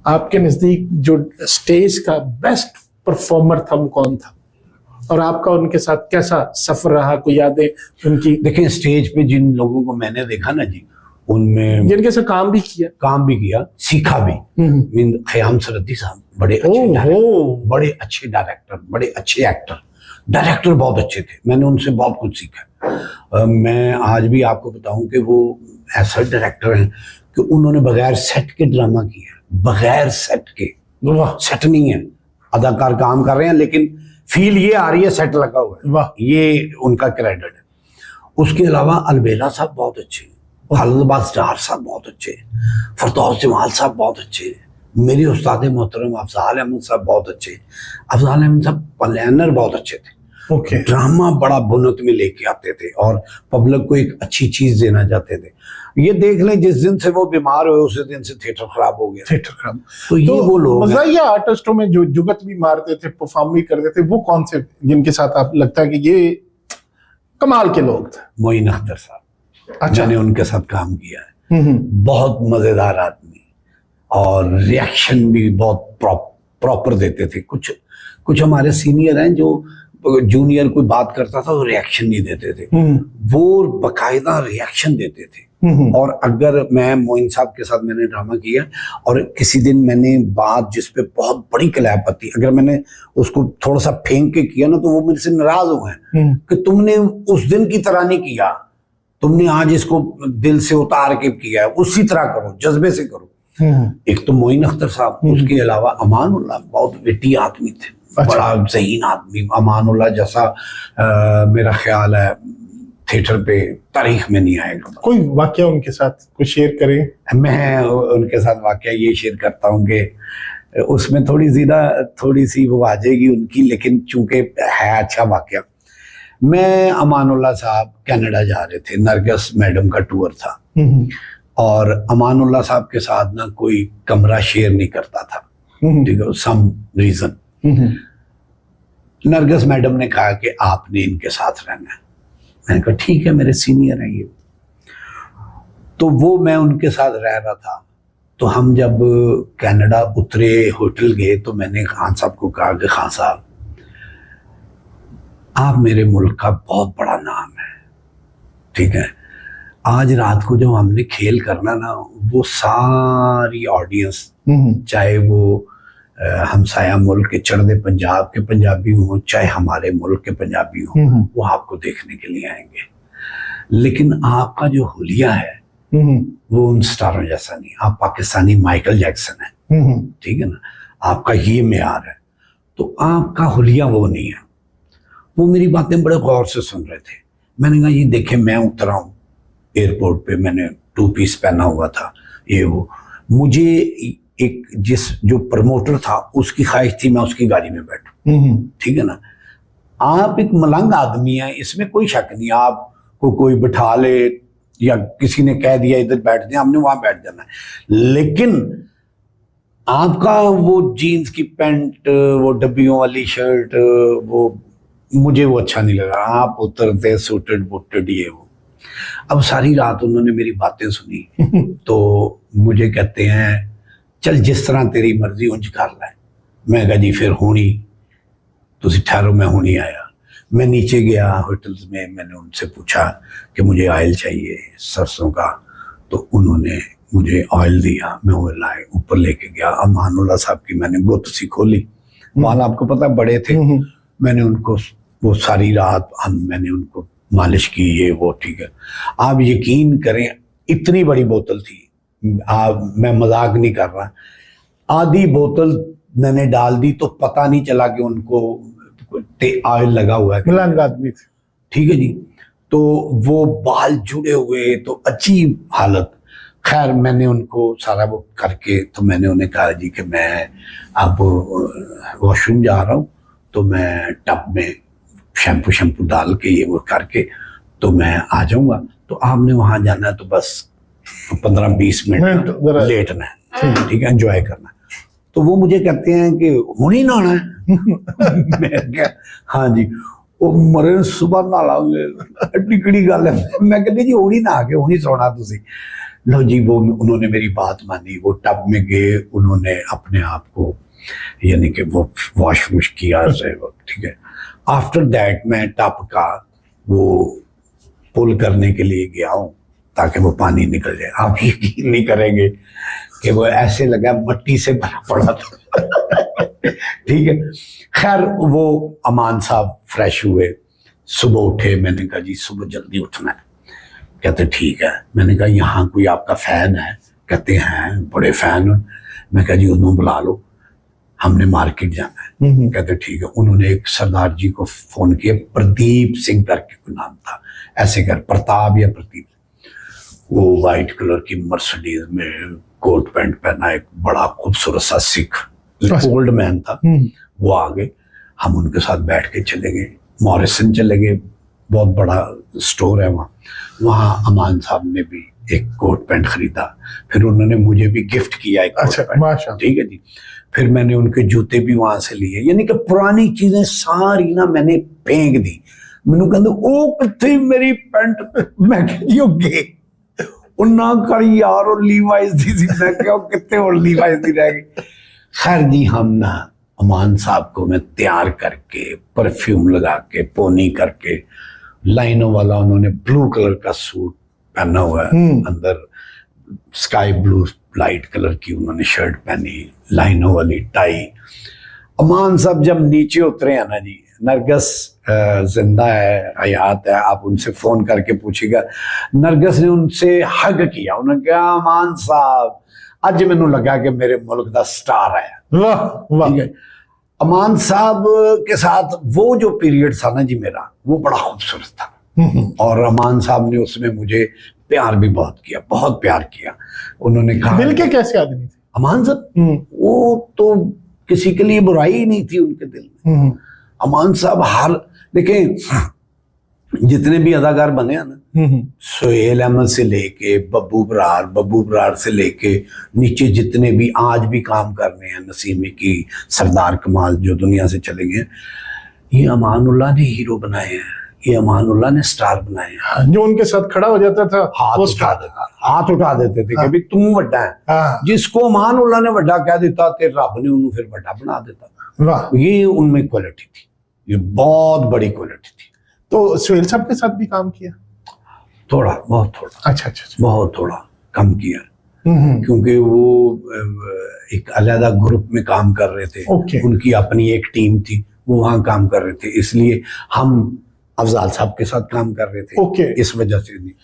आपके नजदीक जो स्टेज का बेस्ट परफॉर्मर था वो कौन था, और आपका उनके साथ कैसा सफर रहा, कोई यादें उनकी? देखें, स्टेज पे जिन लोगों को मैंने देखा ना जी, उनमें जिनके साथ काम भी किया, सीखा भी। ख़याम सरहदी साहब बड़े अच्छे डायरेक्टर, बड़े अच्छे डायरेक्टर, बड़े अच्छे एक्टर, डायरेक्टर बहुत अच्छे थे। मैंने उनसे बहुत कुछ सीखा। मैं आज भी आपको बताऊं कि वो ऐसा डायरेक्टर हैं कि उन्होंने बगैर सेट के ड्रामा किया, बगैर सेट के। सेट नहीं है, अदाकार काम कर रहे हैं लेकिन फील ये आ रही है सेट लगा हुआ है, ये उनका क्रेडिट है। उसके अलावा अलबेला साहब बहुत अच्छे, खालिद अब्बास डार साहब बहुत अच्छे, फरदौस जमाल साहब बहुत अच्छे, मेरे उस्ताद मोहतरम अफजाल अहमद साहब बहुत अच्छे। अफजाल अहमद साहब प्लानर बहुत अच्छे थे। ड्रामा बड़ा बुनत में लेके आते थे और पब्लिक को एक अच्छी चीज देना चाहते थे। ये देख लें, जिस दिन से वो बीमार हुए उसी दिन से थिएटर खराब हो गया। तो ये वो लोग मज़ाहिया आर्टिस्टों में जो जुगत भी मारते थे, परफॉर्म भी करते थे, वो कौन से जिनके साथ आप लगता है कि ये कमाल के लोग थे? मोइन अख्तर साहब, अच्छा, मैंने उनके साथ काम किया है। बहुत मजेदार आदमी और रिएक्शन भी बहुत प्रॉपर देते थे। कुछ हमारे सीनियर हैं जो जूनियर कोई बात करता था वो रिएक्शन नहीं देते थे, वो बकायदा रिएक्शन देते थे। और अगर मैं मोइन साहब के साथ मैंने ड्रामा किया और किसी दिन मैंने बात जिस पे बहुत बड़ी क्लैप आती, अगर मैंने उसको थोड़ा सा फेंक के किया ना तो वो मेरे से नाराज हुए कि तुमने उस दिन की तरह नहीं किया, तुमने आज इसको दिल से उतार के किया है, उसी तरह करो, जज्बे से करो। एक तो मोइन अख्तर साहब, उसके अलावा अमानुल्लाह बहुत विटी आदमी थे। अच्छा। बड़ा ज़हीन आदमी अमानुल्लाह जैसा मेरा ख्याल है थिएटर पे तारीख में नहीं आएगा। कोई वाकया उनके साथ कुछ शेयर करें? मैं उनके साथ वाकया ये शेयर करता हूँ कि उसमें थोड़ी सी वो आ जाएगी उनकी, लेकिन चूंकि है अच्छा वाकया। मैं अमानुल्लाह साहब कनाडा जा रहे थे, नरगिस मैडम का टूर था और अमानुल्लाह साहब के साथ ना कोई कमरा शेयर नहीं करता था, ठीक है, सम रीजन। नरगिस मैडम ने कहा कि आपने इनके साथ रहना है। मैंने कहा ठीक है, मेरे सीनियर हैं ये। तो वो मैं उनके साथ रह रहा था। तो हम जब कनाडा उतरे, होटल गए, तो मैंने खान साहब को कहा कि खान साहब, आप मेरे मुल्क का बहुत बड़ा नाम है, ठीक है, आज रात को जब हमने खेल करना ना, वो सारी ऑडियंस, चाहे वो हमसाया मुल्क के चढ़दे पंजाब के पंजाबी हों, चाहे हमारे मुल्क के पंजाबी हों, वो आपको देखने के लिए आएंगे। लेकिन आपका जो हुलिया है वो उन स्टारों जैसा नहीं। आप पाकिस्तानी माइकल जैक्सन है, ठीक है ना, आपका ये मेयार है, तो आपका हुलिया वो नहीं है। वो मेरी बातें बड़े गौर से सुन रहे थे। मैंने कहा ये देखे, मैं उतरा हूँ एयरपोर्ट पे, मैंने 2 पीस पहना हुआ था, ये वो, मुझे एक जो प्रमोटर था उसकी ख्वाहिश थी मैं उसकी गाड़ी में बैठूं, ठीक है ना। आप एक मलंग आदमी हैं, इसमें कोई शक नहीं। आपको कोई बिठा ले या किसी ने कह दिया इधर बैठ जाए, हमने वहां बैठ जाना है। लेकिन आपका वो जीन्स की पैंट, वो डब्बियों वाली शर्ट, वो मुझे वो अच्छा नहीं लगा। आप उतरते सूटेड बुटेड ये वो। अब सारी रात उन्होंने मेरी बातें सुनी तो मुझे कहते हैं चल जिस तरह तेरी मर्जी उंज कर लै। मैं कहा जी फिर हुणी तुसी ठहरो, मैं हुणी आया। मैं नीचे गया होटल्स में, मैंने उनसे पूछा कि मुझे ऑयल चाहिए सरसों का, तो उन्होंने मुझे ऑयल दिया, मैं वो लाए ऊपर लेके गया। अमानुल्लाह साहब की मैंने गुत सी खोली, बाल आपको पता बड़े थे, मैंने उनको वो सारी रात मैंने उनको मालिश की, ये वो, ठीक है। आप यकीन करें इतनी बड़ी बोतल थी, मैं मजाक नहीं कर रहा, आधी बोतल मैंने डाल दी तो पता नहीं चला कि उनको ऑयल लगा हुआ है। मलंग आदमी थे, ठीक है जी। तो वो बाल जुड़े हुए, तो अजीब हालत। खैर मैंने उनको सारा वो करके, तो मैंने उन्हें कहा जी कि मैं अब वॉशरूम जा रहा हूँ, तो मैं टब में शैम्पू डाल के ये वो करके तो मैं आ जाऊंगा। तो आपने वहां जाना है तो बस 15-20 मिनट लेटना है, ठीक है, एंजॉय करना है। तो वो मुझे कहते हैं कि हुणी नहाना है। मैं क्या, हाँ जी, वो मरे सुबह नहा लाओगे, एडी किहड़ी गल है। मैं कहती जी हुणी नहा के हुणी सोना तुसी। लो जी, वो उन्होंने मेरी बात मानी, वो टब में गए, उन्होंने अपने आप को यानी कि वो वॉश किया से, ठीक है। आफ्टर दैट मैं टब का वो पुल करने के लिए गया हूँ ताकि वो पानी निकल जाए। आप यकीन नहीं करेंगे कि वो ऐसे लगा मट्टी से भरा पड़ा था। ठीक है, खैर वो अमान साहब फ्रेश हुए, सुबह उठे, मैंने कहा जी सुबह जल्दी उठना है। कहते ठीक है। मैंने कहा यहाँ कोई आपका फैन है? कहते हैं बड़े फैन। मैं कहा जी उन्होंने बुला लो, हमने मार्केट जाना है। कहते ठीक है। उन्होंने एक सरदार जी को फोन किया, प्रदीप सिंह करके कोई नाम था, ऐसे कर, प्रताप या प्रदीप। वो वाइट कलर की मर्सिडीज में कोट पैंट पहना, एक बड़ा खूबसूरत सा सिख ओल्ड मैन था, वो आ गए। हम उनके साथ बैठ के चले गए, मॉरिसन चले गए, बहुत बड़ा स्टोर है वहाँ अमान साहब ने भी एक कोट पैंट खरीदा, फिर उन्होंने मुझे भी गिफ्ट किया एक कोट पैंट, ठीक है जी। फिर मैंने उनके जूते भी वहां से लिए, यानी कि पुरानी चीजें सारी ना मैंने फेंक दी। मैंने कहते ओ कितनी मेरी पैंट, मैं गे उन्ना कर यार और लीवाइस दी थी, मैं क्या कितने और लीवाइस दी रह गई। खैर जी, हम ना अमान साहब को मैं तैयार करके, परफ्यूम लगा के, पोनी करके, लाइनों वाला उन्होंने ब्लू कलर का सूट पहना हुआ है, अंदर स्काई ब्लू लाइट कलर की उन्होंने शर्ट पहनी, लाइनों वाली टाई। अमान साहब जब नीचे उतरे हैं ना जी, नरगस जिंदा है, हयात है, आप उनसे फोन करके पूछिएगा। नरगस ने उनसे हग किया, उन्होंने कहा अमान साहब अज मैनू लगा कि मेरे मुल्क का स्टार है। वाह वाह। ठीक है, अमान साहब के साथ वो जो पीरियड था ना जी मेरा, वो बड़ा खूबसूरत था। और अमान साहब ने उसमें मुझे प्यार भी बहुत किया, बहुत प्यार किया। उन्होंने कहा दिल के कैसे आदमी थे अमान साहब? वो तो किसी के लिए बुराई ही नहीं थी उनके दिल में। अमान साहब हर, देखें जितने भी अदाकार बने हैं ना, सोहेल अहमद से लेके बब्बू बरार से लेके नीचे जितने भी आज भी काम कर रहे हैं, नसीमी की, सरदार कमाल जो दुनिया से चले गए, ये अमानुल्लाह ने हीरो बनाए हैं, ये अमानुल्लाह ने स्टार बनाए हैं। जो उनके साथ खड़ा हो जाता था हाथ उठा देते थे कि तू वड्डा है। जिसको अमानुल्लाह ने वड्डा कह देता ते रब ने उन्हें फिर वड्डा बना देता। वाह, ये उनमें क्वालिटी थी, ये बहुत बड़ी क्वालिटी थी। तो सोहेल साहब के साथ भी काम किया? थोड़ा, बहुत थोड़ा। अच्छा, बहुत थोड़ा कम किया, क्योंकि वो एक अलग ग्रुप में काम कर रहे थे। उनकी अपनी एक टीम थी, वो वहाँ काम कर रहे थे, इसलिए हम अफजाल साहब के साथ काम कर रहे थे, इस वजह से नहीं।